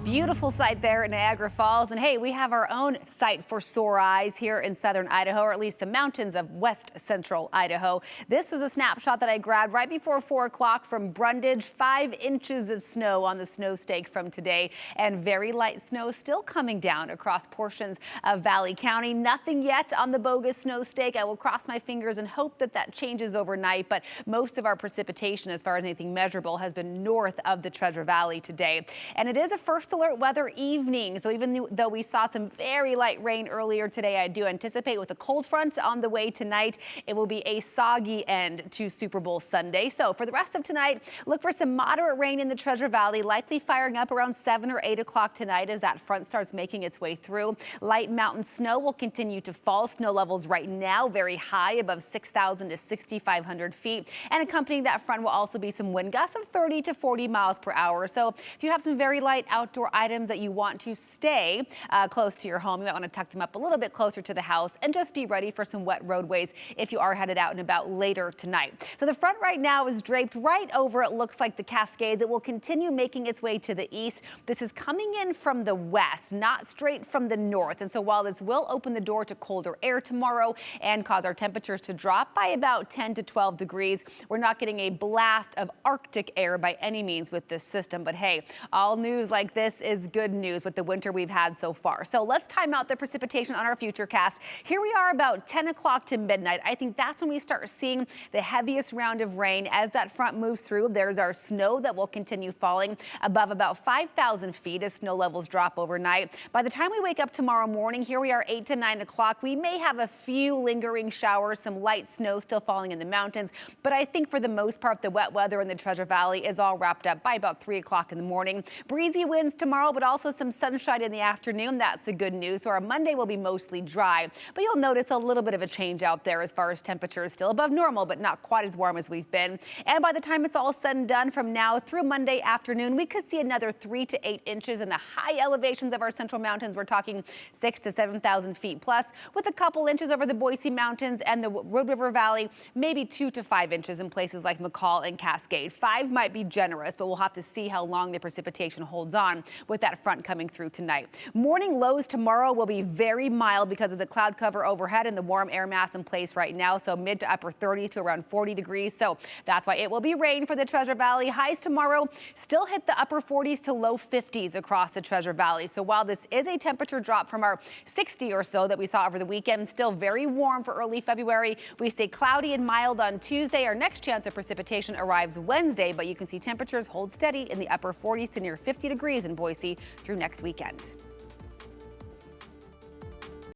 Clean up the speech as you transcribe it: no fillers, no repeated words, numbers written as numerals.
Beautiful sight there in Niagara Falls. And hey, we have our own sight for sore eyes here in southern Idaho, or at least the mountains of west central Idaho. This was a snapshot that I grabbed right before 4 o'clock from Brundage. 5 inches of snow on the snow stake from today, and very light snow still coming down across portions of Valley County. Nothing yet on the bogus snow stake. I will cross my fingers and hope that that changes overnight, but most of our precipitation, as far as anything measurable, has been north of the Treasure Valley today. And it is a first alert weather evening, so even though we saw some very light rain earlier today, I do anticipate with a cold front on the way tonight, it will be a soggy end to Super Bowl Sunday. So for the rest of tonight, look for some moderate rain in the Treasure Valley, likely firing up around 7 or 8 o'clock tonight as that front starts making its way through. Light mountain snow will continue to fall. Snow levels right now very high, above 6,000 to 6,500 feet. And accompanying that front will also be some wind gusts of 30 to 40 miles per hour. So if you have some very light outdoor items that you want to stay close to your home, you might want to tuck them up a little bit closer to the house and just be ready for some wet roadways if you are headed out and about later tonight. So the front right now is draped right over, it looks like, the Cascades. It will continue making its way to the east. This is coming in from the west, not straight from the north. And so while this will open the door to colder air tomorrow and cause our temperatures to drop by about 10 to 12 degrees, we're not getting a blast of Arctic air by any means with this system. But hey, all news like this is good news with the winter we've had so far. So let's time out the precipitation on our futurecast. Here we are about 10 o'clock to midnight. I think that's when we start seeing the heaviest round of rain as that front moves through. There's our snow that will continue falling above about 5,000 feet as snow levels drop overnight. By the time we wake up tomorrow morning, here we are 8 to 9 o'clock. We may have a few lingering showers, some light snow still falling in the mountains, but I think for the most part, the wet weather in the Treasure Valley is all wrapped up by about 3 o'clock in the morning. Breezy winds tomorrow, but also some sunshine in the afternoon. That's the good news. So our Monday will be mostly dry, but you'll notice a little bit of a change out there as far as temperatures, still above normal, but not quite as warm as we've been. And by the time it's all said and done, from now through Monday afternoon, we could see another 3 to 8 inches in the high elevations of our central mountains. We're talking 6 to 7,000 feet plus, with a couple inches over the Boise Mountains and the Wood River Valley, maybe 2 to 5 inches in places like McCall and Cascade. 5 might be generous, but we'll have to see how long the precipitation holds on with that front coming through tonight. Morning lows tomorrow will be very mild because of the cloud cover overhead and the warm air mass in place right now. So mid to upper 30s to around 40 degrees. So that's why it will be rain for the Treasure Valley. Highs tomorrow still hit the upper 40s to low 50s across the Treasure Valley. So while this is a temperature drop from our 60 or so that we saw over the weekend, still very warm for early February. We stay cloudy and mild on Tuesday. Our next chance of precipitation arrives Wednesday, but you can see temperatures hold steady in the upper 40s to near 50 degrees in Boise through next weekend.